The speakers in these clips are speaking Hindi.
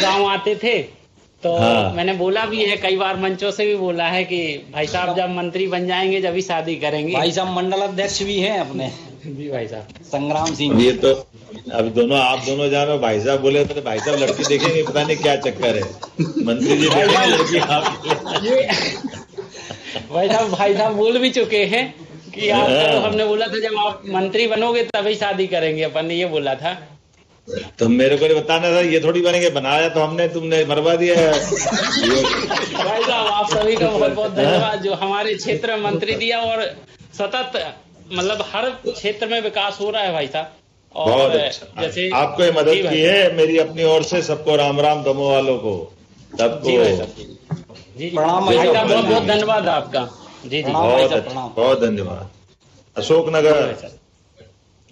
गांव आते थे तो हाँ। मैंने बोला भी है, कई बार मंचों से भी बोला है कि भाई साहब जब मंत्री बन जाएंगे जब ही शादी करेंगे। भाई साहब मंडल अध्यक्ष भी हैं अपने जी भाई साहब। संग्राम सिंह अब जी। ये तो, अब दोनों आप दोनों जानो, भाई साहब बोले तो भाई साहब लड़की देखेंगे, पता नहीं क्या चक्कर है। मंत्री जी भाई देखेंगे साहब लड़की आप। ये भाई साहब बोल भी चुके हैं कि आप करो, हमने बोला था जब आप मंत्री बनोगे तभी शादी करेंगे, अपन ने ये बोला था। तो मेरे को नहीं बताना था, ये थोड़ी बनेंगे, बनाया तो हमने, तुमने मरवा दिया है। भाई साहब आप सभी का बहुत बहुत धन्यवाद जो हमारे क्षेत्र में मंत्री दिया, और सतत मतलब हर क्षेत्र में विकास हो रहा है भाई साहब। और बहुत अच्छा, जैसे आपको ये मदद की है मेरी अपनी ओर से। सबको राम राम, दमोह वालों को सबको जी भाई साहब। जी प्रणाम भाई भाई साहब, साहब, बहुत बहुत धन्यवाद आपका। जी जी प्रणाम भाई बहुत साहब, अच्छा, प्रणाम। बहुत धन्यवाद। अशोकनगर,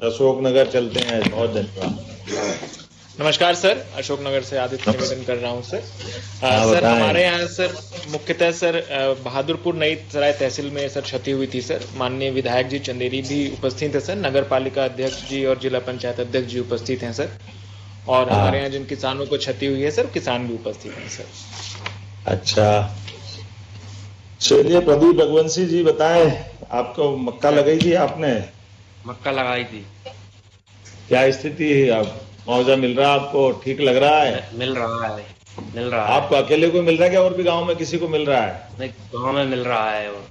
अशोकनगर चलते हैं, बहुत धन्यवाद। नमस्कार सर, अशोकनगर से आदित्य निवेदन कर रहा हूँ सर। हाँ, सर बताएं। हमारे यहाँ सर मुख्यतः सर बहादुरपुर नई सराय तहसील में सर क्षति हुई थी सर। माननीय विधायक जी चंदेरी भी उपस्थित है सर, नगर पालिका अध्यक्ष जी और जिला पंचायत अध्यक्ष जी उपस्थित हैं सर। और हाँ। हमारे यहाँ जिन किसानों को क्षति हुई है सर, किसान भी उपस्थित हैं सर। अच्छा, चलिए प्रदीप रघुवंशी जी बताएं, आपको मक्का लगाई थी आपने? मक्का लगाई थी। क्या स्थिति है? आप मुआवजा मिल रहा है आपको? ठीक लग रहा है? मिल रहा है, मिल रहा है। आपको अकेले को मिल रहा है क्या और भी गांव में किसी को मिल रहा है? नहीं, गाँव में मिल रहा है और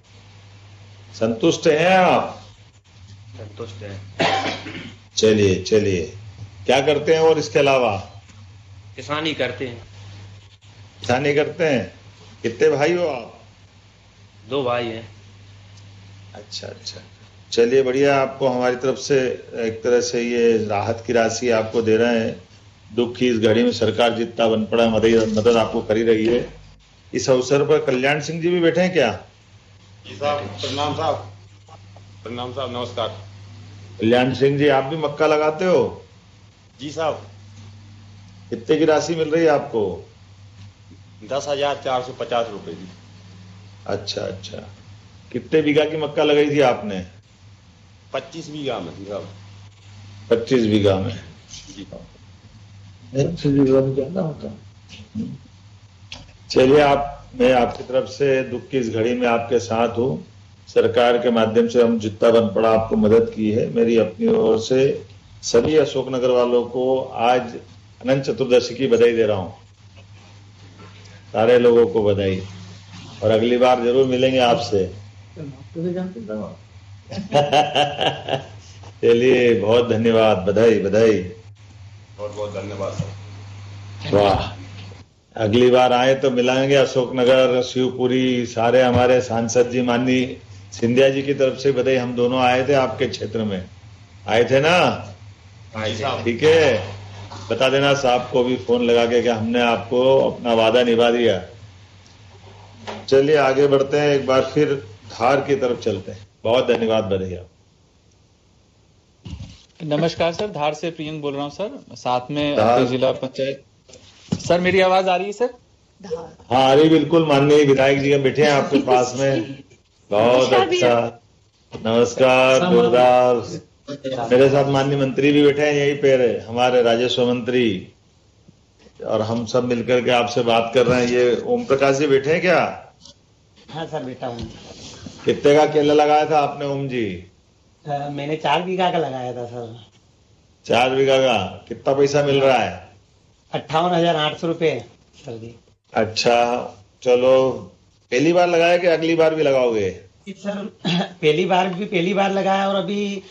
संतुष्ट हैं आप? संतुष्ट है। चलिए चलिए, क्या करते हैं और इसके अलावा? किसानी करते हैं। किसानी करते हैं। कितने भाई हो आप? 2 भाई हैं। अच्छा अच्छा, चलिए बढ़िया। आपको हमारी तरफ से एक तरह से ये राहत की राशि आपको दे रहे हैं। दुख की इस घड़ी में सरकार जितना बन पड़ा मदद आपको कर ही रही है। इस अवसर पर कल्याण सिंह जी भी बैठे हैं क्या? जी साहब, प्रणाम साहब। प्रणाम साहब, नमस्कार। कल्याण सिंह जी, आप भी मक्का लगाते हो? जी साहब। कितने की राशि मिल रही है आपको? 10,450 रुपए की। अच्छा अच्छा, कितने बीघा की मक्का लगाई थी आपने? 25 बीघा में थी साहब। 25 बीघा में। जी। 25 बीघा में ज्यादा होता। चलिए, मैं आपकी तरफ से दुख की इस घड़ी में आपके साथ हूँ। सरकार के माध्यम से हम जितना बन पड़ा आपको मदद की है। मेरी अपनी ओर से सभी अशोकनगर वालों को आज अनंत चतुर्दशी की बधाई दे रहा हूँ। सारे लोगों को बधाई, और अगली बार जरूर मिलेंगे आपसे। चलिए, बहुत धन्यवाद, बधाई बधाई। बहुत बहुत धन्यवाद साहब। वाह, अगली बार आए तो मिलाएंगे। अशोकनगर, शिवपुरी, सारे हमारे सांसद जी माननीय सिंधिया जी की तरफ से बधाई। हम दोनों आए थे आपके क्षेत्र में, आए थे ना? ठीक है, बता देना साहब को भी फोन लगा के कि हमने आपको अपना वादा निभा दिया। चलिए आगे बढ़ते हैं, एक बार फिर धार की तरफ चलते हैं। बहुत धन्यवाद, बधाई। नमस्कार सर, धार से प्रियंक बोल रहा हूँ सर, साथ में धार। आपके जिला पंचायत। सर मेरी आवाज आ रही है सर? हाँ, अरे बिल्कुल, माननीय विधायक जी बैठे हैं आपके पास में। बहुत अच्छा, नमस्कार जोरदार। मेरे साथ माननीय मंत्री भी बैठे हैं यहीं पे, हमारे राजस्व मंत्री, और हम सब मिलकर के आपसे बात कर रहे हैं। ये ओम प्रकाश जी बैठे हैं क्या? हाँ सर, बेटा हूँ। कितने का केला लगाया था आपने ओम जी? मैंने 4 बीघा का लगाया था सर। 4 बीघा का कितना पैसा मिल रहा है? 58,800 रुपये सर जी। अच्छा, चलो, पहली बार लगाया कि अगली बार भी लगाओगे? सर पहली बार लगाया, और अभी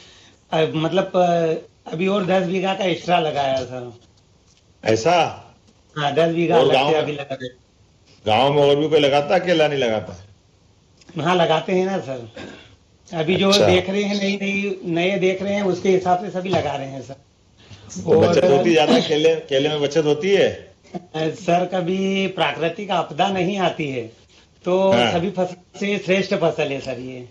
मतलब अभी और 10 बीघा का एक्स्ट्रा लगाया सर। ऐसा? हाँ, 10 बीघा और अलग गाँव से में? अभी लगा रहे। गांव में और भी कोई लगाता है, अकेला नहीं लगाता? हाँ, लगाते हैं ना सर। अभी जो अच्छा। देख रहे हैं, नए देख रहे हैं, उसके हिसाब से सभी लगा रहे हैं सर। तो बचत होती ज्यादा? केले में बचत होती है? सर कभी प्राकृतिक आपदा नहीं आती है, तो हाँ। सभी फसल से श्रेष्ठ फसल है सर ये।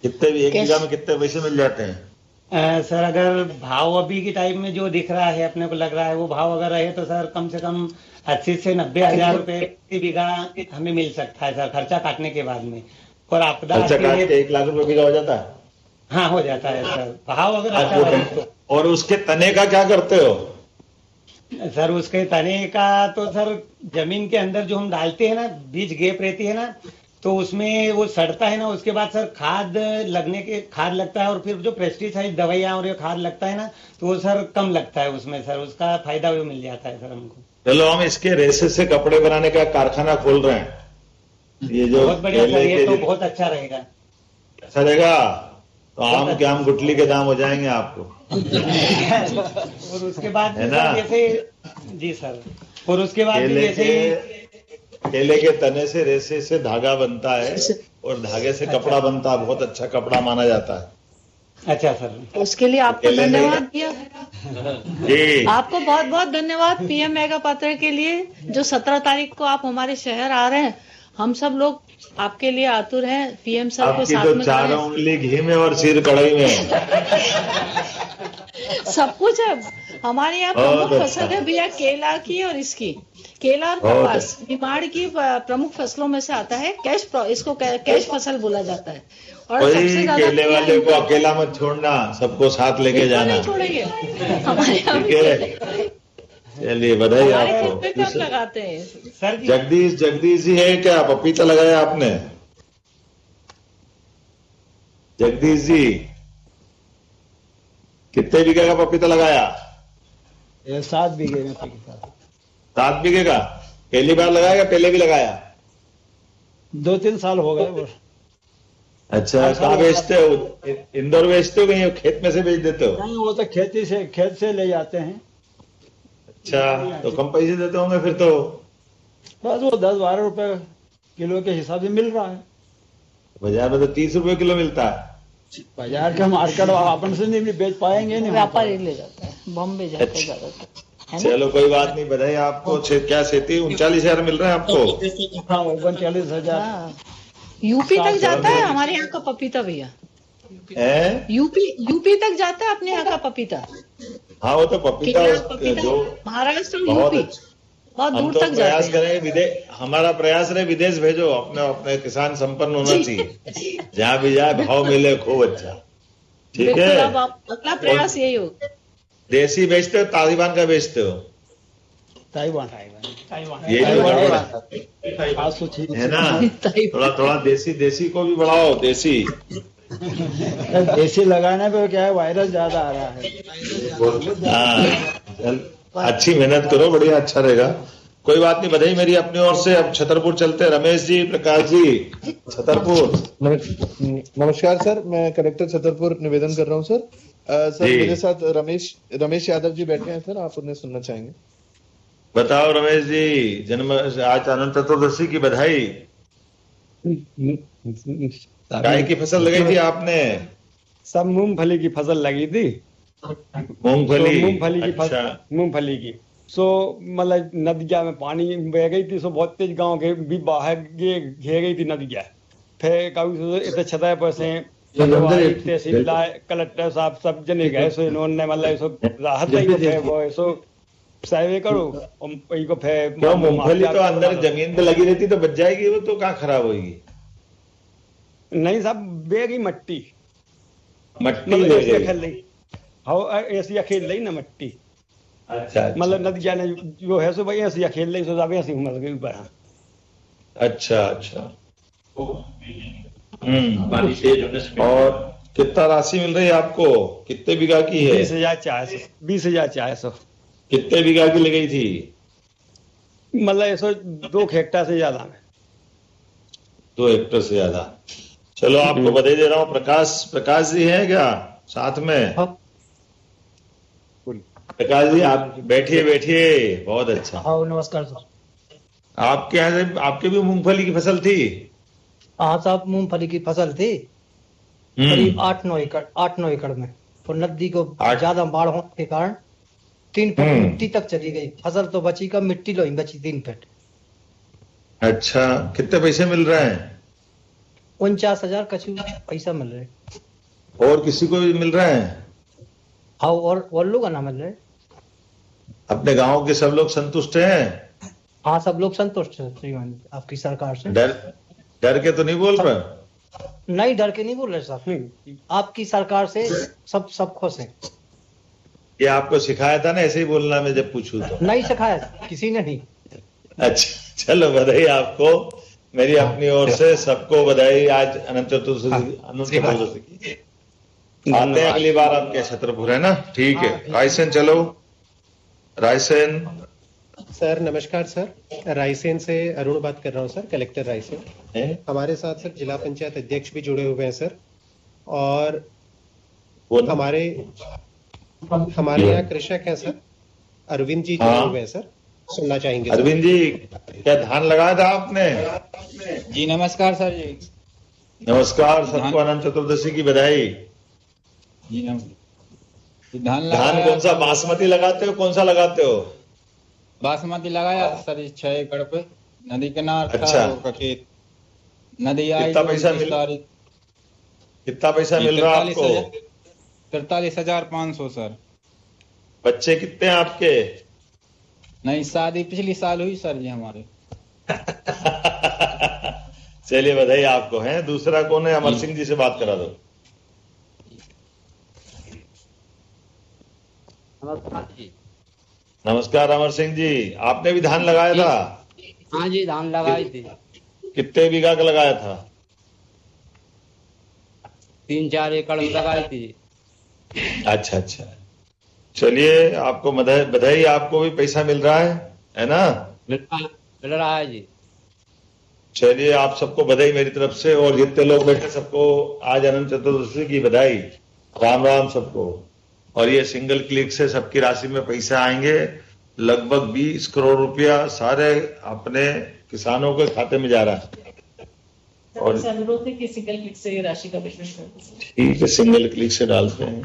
कितने भी, 1 बीघा में कितने पैसे मिल जाते हैं? सर अगर भाव अभी के टाइम में जो दिख रहा है, अपने को लग रहा है, वो भाव अगर रहे तो सर कम से कम 80 से 90 हजार रुपए प्रति बीघा हमें मिल सकता है सर, खर्चा काटने के बाद में। और आपदा खर्चा काट के 1 लाख रुपए बीघा हो जाता है? हाँ, हो जाता है सर, भाव अगर अच्छा रहे तो। और उसके तने का क्या करते हो? सर उसके तने का तो सर जमीन के अंदर जो हम डालते हैं ना, बीज गैप रहती है ना, तो उसमें वो सड़ता है ना, उसके बाद सर खाद लगता है, और फिर जो पेस्टिसाइड दवाइयाँ और ये खाद लगता है ना, तो वो सर कम लगता है उसमें सर, उसका फायदा भी मिल जाता है सर हमको। चलो हम इसके रेसे से कपड़े बनाने का कारखाना खोल रहे हैं। ये जो बहुत बढ़िया सर, केले ये के तो बहुत अच्छा रहेगा। अच्छा रहेगा, तो आम के आम गुटली के दाम हो जाएंगे आपको। और उसके बाद है ना? जैसे जी सर, और उसके बाद भी जैसे केले के तने से रेसे से धागा बनता है, और धागे से कपड़ा बनता है, बहुत अच्छा कपड़ा माना जाता है। अच्छा सर, उसके लिए आपको केले नहीं- धन्यवाद दिया, जी आपको बहुत बहुत धन्यवाद पीएम मेगा पात्र के लिए, जो 17 तारीख को आप हमारे शहर आ रहे हैं। हम सब लोग आपके लिए आतुर हैं, पीएम सर को आपकी साथ तो में चारों उंगली घी में और सिर कढ़ाई में। सब कुछ है। हमारे यहाँ बहुत प्रमुख अच्छा। फसल है भैया केला की और इसकी, केला और बहुत कपास निमाड़ की प्रमुख फसलों में से आता है। इसको कैश फसल बोला जाता है। और सबसे कोई ज्यादा केले वाले को अकेला मत छोड़ना, सबको साथ लेके बिल्कुल जाना। नहीं छोड़ेंगे हमारे यहाँ ठीक है, चलिए बधाई हमारे खेत आपको। पे कब लगाते हैं। सर जी जगदीश जी है क्या? पपीता लगाया आपने? जगदीश जी कितने बीघे का पपीता लगाया? 7 बीघे में पपीता। 7 बीघे का। पहली बार लगाया या पहले भी लगाया? 2-3 साल हो गए वो। अच्छा, कहाँ बेचते हो? इंदौर बेचते हो कहीं खेत में से बेच देते हो? नहीं, वो तो खेत से ले जाते हैं। अच्छा, तो कम पैसे देते होंगे फिर तो। बस वो 10-12 रुपए किलो के हिसाब से मिल रहा है। बाजार में तो 30 रुपए किलो मिलता है। बाजार के मार्केट अपन से नहीं बेच पाएंगे नहीं। व्यापारी ले जाता है, बॉम्बे जाते अच्छा। हैं ज्यादातर, है ना? चलो कोई बात नहीं, बधाई आपको। क्या 39,000 मिल रहे हैं आपको? हाँ, 39,000। हाँ। यूपी तक जाता है हमारे यहाँ का पपीता भैया, हैं? यूपी तक जाता है अपने यहाँ का पपीता। हाँ, वो तो पपीता केरल पपीता, जो महाराष्ट्र और बहुत यूपी अच्छा। बहुत हम दूर तो तक प्रयास जाते हैं। करें, हमारा प्रयास रहे विदेश भेजो। अपने किसान संपन्न होना चाहिए, जहाँ भी जाए भाव मिले, खूब अच्छा। ठीक बिल्कुल, है। अब अगला प्रयास यही होगा। देसी बेचते हो, तालिबान का बेचते हो? ताइवान ये भी बढ़िया है ना। थोड़ा थोड़ा देसी को भी बढ़ाओ। देसी लगाने पे क्या है, वायरस ज्यादा आ रहा है। हाँ, चल, अच्छी मेहनत करो, बढ़िया, अच्छा रहेगा। कोई बात नहीं, बधाई मेरी अपनी ओर से। अब छतरपुर चलते हैं। रमेश जी, प्रकाश जी, छतरपुर। नमस्कार सर, मैं कलेक्टर छतरपुर निवेदन कर रहा हूँ सर। सर जी। मेरे साथ रमेश यादव जी बैठे हैं सर, आप उन्हें सुनना चाहेंगे। बताओ रमेश जी, आज अनंत चतुर्दशी की बधाई। गाय की फसल लगाई थी आपने? सब मूंगफली की फसल लगी थी। मूंगफली? मूंगफली की अच्छा। फसल, मूंगफली की। मतलब नदिया में पानी बह गई थी, बहुत तेज गांव के भी बाहर घेर गई थी नदिया। फिर कभी इतने छतः पर से तहसीलदार कलेक्टर साहब सब जने गए, सो इन्होंने मतलब ऐसो राहत दी, वो ऐसो सर्वे करो को फिर। क्यों, मूंगफली तो अंदर जमीन पे लगी रहती तो बच जाएगी, वो तो कहाँ खराब होगी? नहीं साहब, बह गई मट्टी ले गई। खेल रही, हाँ ऐसी खेल रही ना मट्टी। अच्छा, मतलब नदिया ने जो है सो भाई ऐसी खेल रही, सो ऐसी उमड़ गई ऊपर। अच्छा। और कितना राशि मिल रही है आपको? कितने बीघा की है? 20,400। कितने बीघा की लगाई थी? मतलब ऐसो 2 हेक्टेयर से ज्यादा में। 2 हेक्टेयर से ज्यादा। चलो आपको बधाई दे रहा हूँ। प्रकाश जी है क्या साथ में? प्रकाश जी, आप बैठिए। बहुत अच्छा। हाँ नमस्कार सर। आपके यहाँ से आपके भी मूंगफली की फसल थी? हाँ साहब, मूंगफली की फसल थी करीब 8-9 एकड़ में। तो नदी को ज्यादा बाढ़ होने के कारण 3 फीट मिट्टी तक चली गई। फसल तो बची का, मिट्टी लो ही बची 3 फीट। अच्छा, कितने पैसे मिल रहे हैं? 49,000 कछु पैसा मिल रहे। और किसी को भी मिल रहे हैं? हाँ, और लोग ना मिल रहे। अपने गांव के सब लोग संतुष्ट हैं? हाँ, सब लोग संतुष्ट हैं श्रीमान आपकी सरकार से। डर के तो नहीं बोल रहे? नहीं, डर के नहीं बोल रहे साहब, आपकी सरकार से सब खुश हैं। ये आपको सिखाया था ना ऐसे ही बोलना, मैं जब पूछूं तो? नहीं सिखाया, किसी ने नहीं। अच्छा, चलो बधाई आपको मेरी अपनी ओर से, सबको बधाई आज अनंत चतुर्दशी की। आते हैं अगली बार आपके छतरपुर, है ना? ठीक है, रायसेन चलो। रायसेन सर नमस्कार सर, रायसेन से अरुण बात कर रहा हूँ सर, कलेक्टर रायसेन। हमारे साथ सर जिला पंचायत अध्यक्ष भी जुड़े हुए हैं सर, और हमारे यहाँ कृषक हैं सर, अरविंद जी जुड़े हुए हैं सर, सुनना चाहेंगे। अरविंद जी, क्या धान लगाया था आपने? जी नमस्कार सर जी। नमस्कार, सबको अनंत चतुर्दशी की बधाई। जी धान कौन सा बासमती लगाते हो, कौन सा लगाते हो? बासमती लगाया सर 6 एकड़ पे, नदी किनार था। अच्छा, खेत नदी आई। कितना पैसा मिल रहा है आपको? 43,500 सर। बच्चे कितने हैं आपके? नहीं, शादी पिछली साल हुई सर जी हमारे। चलिए बधाई आपको। है दूसरा कौन है? अमर सिंह जी से बात करा दो। नमस्कार जी। नमस्कार अमर सिंह जी, आपने भी धान लगाया था? हाँ जी, धान लगाई थी। कितने बीघा का लगाया था? 3-4 एकड़ में लगाई थी। अच्छा अच्छा, चलिए आपको बधाई। आपको भी पैसा मिल रहा है ना? मिल रहा है जी। चलिए आप सबको बधाई मेरी तरफ से, और जितने लोग बैठे सबको आज अनंत चतुर्दशी की बधाई। राम राम सबको। और ये सिंगल क्लिक से सबकी राशि में पैसे आएंगे, लगभग 20 करोड़ रुपया सारे अपने किसानों के खाते में जा रहा है। और अनुरोध है कि सिंगल क्लिक से ये राशि का वितरण करें। ठीक है, सिंगल क्लिक से डालते हैं।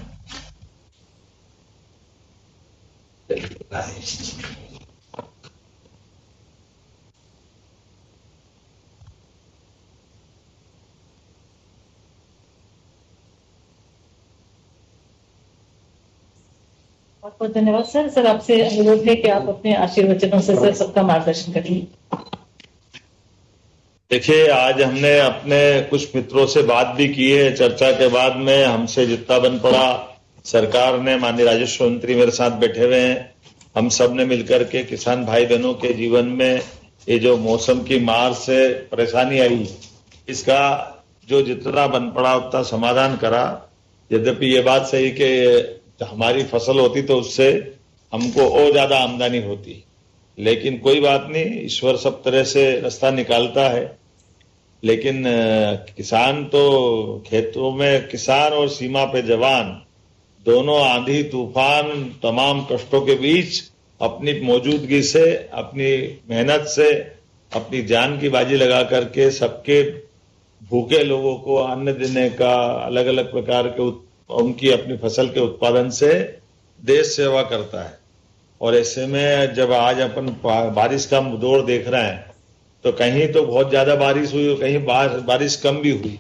बहुत बहुत धन्यवाद सर। सर आपसे अनुरोध है कि आप अपने आशीर्वचनों से सर सबका मार्गदर्शन करिए। देखिए, आज हमने अपने कुछ मित्रों से बात भी की है। चर्चा के बाद में हमसे जितना बन पड़ा, सरकार ने, माननीय राजस्व मंत्री मेरे साथ बैठे हुए हैं, हम सब ने मिलकर के किसान भाई बहनों के जीवन में ये जो मौसम की मार से परेशानी आई, इसका जो जितना बन पड़ा उतना समाधान करा। यद्यपि ये बात सही कि हमारी फसल होती तो उससे हमको और ज्यादा आमदनी होती, लेकिन कोई बात नहीं, ईश्वर सब तरह से रास्ता निकालता है। लेकिन किसान तो खेतों में, किसान और सीमा पे जवान दोनों आंधी तूफान तमाम कष्टों के बीच अपनी मौजूदगी से, अपनी मेहनत से, अपनी जान की बाजी लगा करके सबके भूखे लोगों को अन्न देने का, अलग अलग प्रकार के उनकी अपनी फसल के उत्पादन से देश सेवा करता है। और ऐसे में जब आज अपन बारिश का दौर देख रहे हैं, तो कहीं तो बहुत ज्यादा बारिश हुई और कहीं बारिश कम भी हुई।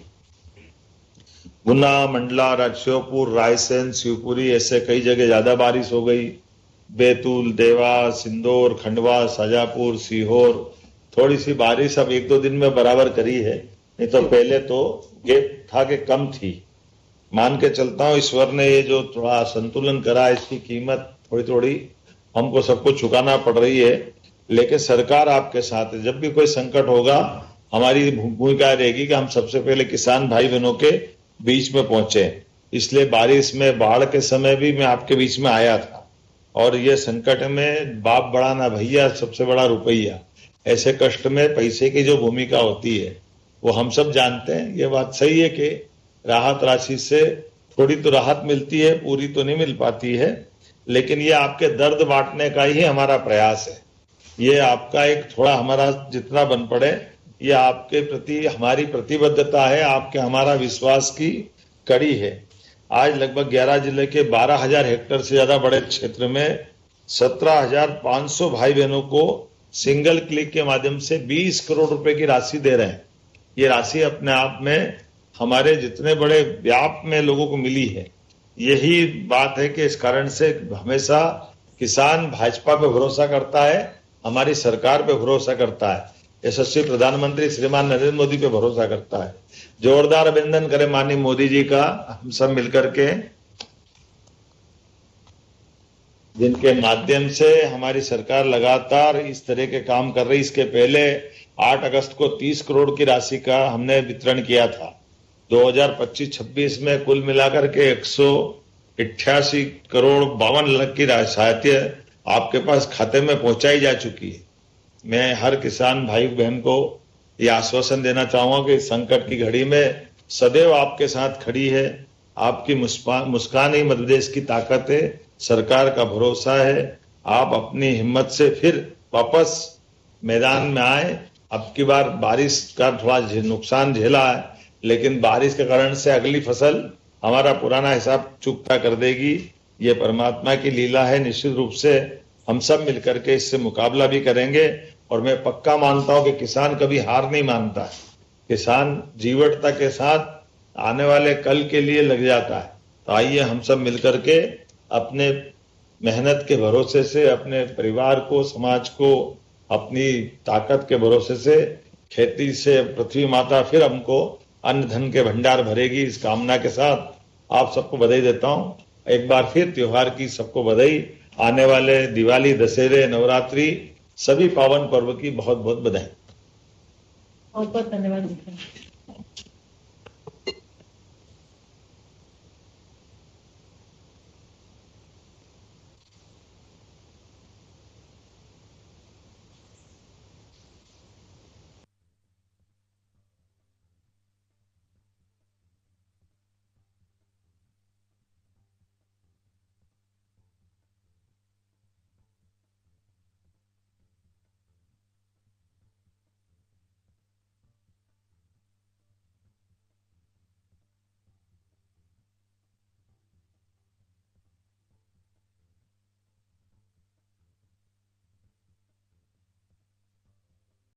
गुना, मंडला, राजश्योपुर, रायसेन, शिवपुरी, ऐसे कई जगह ज्यादा बारिश हो गई। बैतूल, देवास, इंदौर, खंडवा, शाजापुर, सीहोर, थोड़ी सी बारिश अब 1-2 दिन में बराबर करी है, नहीं तो पहले तो गैप था कि कम थी। मान के चलता हूं ईश्वर ने ये जो थोड़ा संतुलन करा, इसकी कीमत थोड़ी थोड़ी हमको सबको चुकाना पड़ रही है, लेकिन सरकार आपके साथ है। जब भी कोई संकट होगा, हमारी भूमिका रहेगी कि हम सबसे पहले किसान भाई बहनों के बीच में पहुंचे। इसलिए बारिश में, बाढ़ के समय भी मैं आपके बीच में आया था, और ये संकट में बाप बड़ा ना भैया, सबसे बड़ा रुपया। ऐसे कष्ट में पैसे की जो भूमिका होती है वो हम सब जानते हैं। ये बात सही है कि राहत राशि से थोड़ी तो राहत मिलती है, पूरी तो नहीं मिल पाती है, लेकिन ये आपके दर्द बांटने का ही हमारा प्रयास है। ये आपका एक थोड़ा हमारा जितना बन पड़े, ये आपके प्रति हमारी प्रतिबद्धता है, आपके हमारा विश्वास की कड़ी है। आज लगभग 11 जिले के 12,000 हेक्टेयर से ज्यादा बड़े क्षेत्र में 17,500 भाई बहनों को सिंगल क्लिक के माध्यम से 20 करोड़ रुपए की राशि दे रहे हैं। ये राशि अपने आप में हमारे जितने बड़े व्याप में लोगों को मिली है, यही बात है कि इस कारण से हमेशा किसान भाजपा पे भरोसा करता है, हमारी सरकार पे भरोसा करता है, यशस्वी प्रधानमंत्री श्रीमान नरेंद्र मोदी पे भरोसा करता है। जोरदार अभिनंदन करें माननीय मोदी जी का हम सब मिलकर के। जिनके माध्यम से हमारी सरकार लगातार इस तरह के काम कर रही। इसके पहले 8 अगस्त को 30 करोड़ की राशि का हमने वितरण किया था। 2025-26 में कुल मिलाकर के 188 करोड़ 52 लाख की सहायता आपके पास खाते में पहुंचाई जा चुकी है। मैं हर किसान भाई बहन को यह आश्वासन देना चाहूंगा कि संकट की घड़ी में सदैव आपके साथ खड़ी है। आपकी मुस्कान ही मध्य प्रदेश की ताकत है, सरकार का भरोसा है। आप अपनी हिम्मत से फिर वापस मैदान में आए। अब की बार बारिश का थोड़ा नुकसान झेला है, लेकिन बारिश के कारण से अगली फसल हमारा पुराना हिसाब चुकता कर देगी। ये परमात्मा की लीला है। निश्चित रूप से हम सब मिलकर के इससे मुकाबला भी करेंगे और मैं पक्का मानता हूं कि किसान कभी हार नहीं मानता है। किसान जीवटता के साथ आने वाले कल के लिए लग जाता है। तो आइए हम सब मिलकर के अपने मेहनत के भरोसे से अपने परिवार को, समाज को, अपनी ताकत के भरोसे से खेती से पृथ्वी माता फिर हमको अन्न धन के भंडार भरेगी। इस कामना के साथ आप सबको बधाई देता हूं। एक बार फिर त्योहार की सबको बधाई। आने वाले दिवाली, दशहरे, नवरात्रि सभी पावन पर्व की बहुत बहुत बधाई। बहुत बहुत धन्यवाद।